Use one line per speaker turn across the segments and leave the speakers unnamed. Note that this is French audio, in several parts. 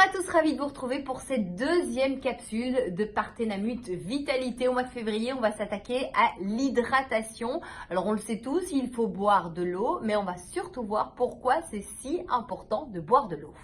à tous, ravi de vous retrouver pour cette deuxième capsule de Parthénamut Vitalité. Au mois de février, on va s'attaquer à l'hydratation. Alors on le sait tous, il faut boire de l'eau, mais on va surtout voir pourquoi c'est si important de boire de l'eau.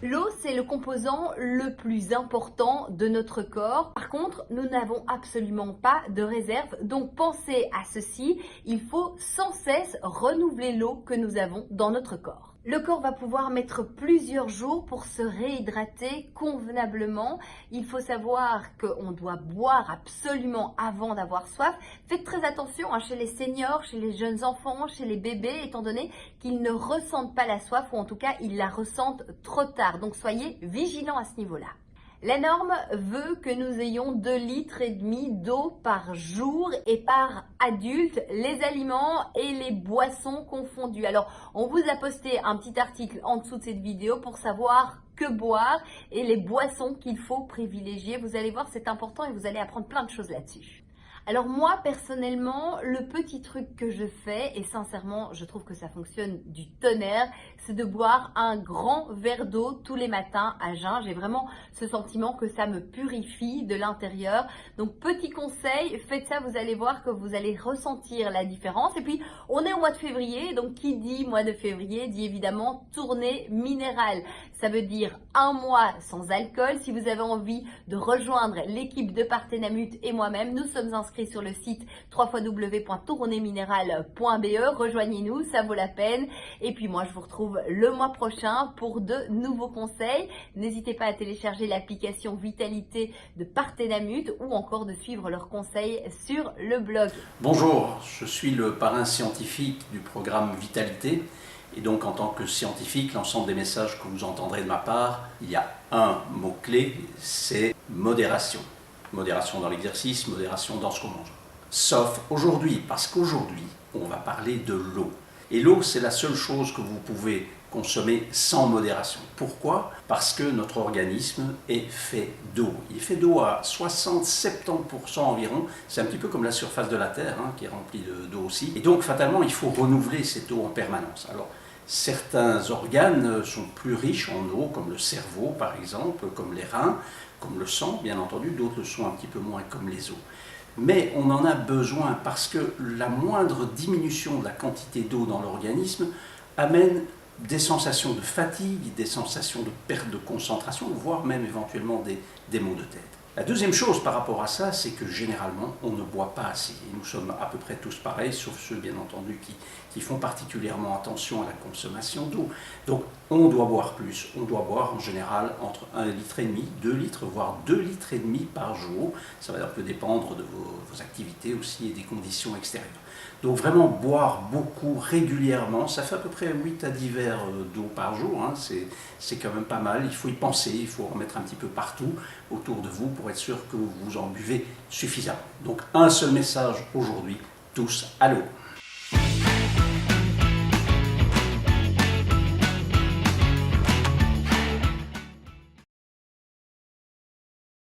L'eau, c'est le composant le plus important de notre corps. Par contre, nous n'avons absolument pas de réserve. Donc, pensez à ceci. Il faut sans cesse renouveler l'eau que nous avons dans notre corps. Le corps va pouvoir mettre plusieurs jours pour se réhydrater convenablement. Il faut savoir qu'on doit boire absolument avant d'avoir soif. Faites très attention chez les seniors, chez les jeunes enfants, chez les bébés, étant donné qu'ils ne ressentent pas la soif ou en tout cas ils la ressentent trop tard. Donc soyez vigilants à ce niveau-là. La norme veut que nous ayons 2,5 litres d'eau par jour et par adulte, les aliments et les boissons confondus. Alors, on vous a posté un petit article en dessous de cette vidéo pour savoir que boire et les boissons qu'il faut privilégier. Vous allez voir, c'est important et vous allez apprendre plein de choses là-dessus. Alors moi, personnellement, le petit truc que je fais, et sincèrement, je trouve que ça fonctionne du tonnerre, c'est de boire un grand verre d'eau tous les matins à jeun. J'ai vraiment ce sentiment que ça me purifie de l'intérieur. Donc, petit conseil, faites ça, vous allez voir que vous allez ressentir la différence. Et puis, on est au mois de février, donc qui dit mois de février dit évidemment tournée minérale. Ça veut dire un mois sans alcool. Si vous avez envie de rejoindre l'équipe de Parthénamut et moi-même, nous sommes inscrits sur le site www.tournéeminérale.be. Rejoignez-nous, ça vaut la peine. Et puis moi, je vous retrouve le mois prochain pour de nouveaux conseils. N'hésitez pas à télécharger l'application Vitalité de Parthénamut ou encore de suivre leurs conseils sur le blog.
Bonjour, je suis le parrain scientifique du programme Vitalité. Et donc, en tant que scientifique, l'ensemble des messages que vous entendrez de ma part, il y a un mot-clé, c'est modération. Modération dans l'exercice, modération dans ce qu'on mange. Sauf aujourd'hui, parce qu'aujourd'hui, on va parler de l'eau. Et l'eau, c'est la seule chose que vous pouvez consommer sans modération. Pourquoi? Parce que notre organisme est fait d'eau. Il est fait d'eau à 60-70% environ. C'est un petit peu comme la surface de la Terre, qui est remplie d'eau aussi. Et donc, fatalement, il faut renouveler cette eau en permanence. Alors, certains organes sont plus riches en eau, comme le cerveau, par exemple, comme les reins, comme le sang, bien entendu. D'autres le sont un petit peu moins, comme les os. Mais on en a besoin parce que la moindre diminution de la quantité d'eau dans l'organisme amène des sensations de fatigue, des sensations de perte de concentration, voire même éventuellement des maux de tête. La deuxième chose par rapport à ça, c'est que généralement, on ne boit pas assez. Et nous sommes à peu près tous pareils, sauf ceux, bien entendu, qui font particulièrement attention à la consommation d'eau. Donc, on doit boire plus. On doit boire en général entre 1,5 litre, 2 litres, voire 2,5 litres par jour. Ça va un peu dépendre de vos activités aussi et des conditions extérieures. Donc vraiment boire beaucoup régulièrement, ça fait à peu près 8 à 10 verres d'eau par jour, c'est quand même pas mal, il faut y penser, il faut en mettre un petit peu partout autour de vous pour être sûr que vous en buvez suffisamment. Donc un seul message aujourd'hui, tous à l'eau.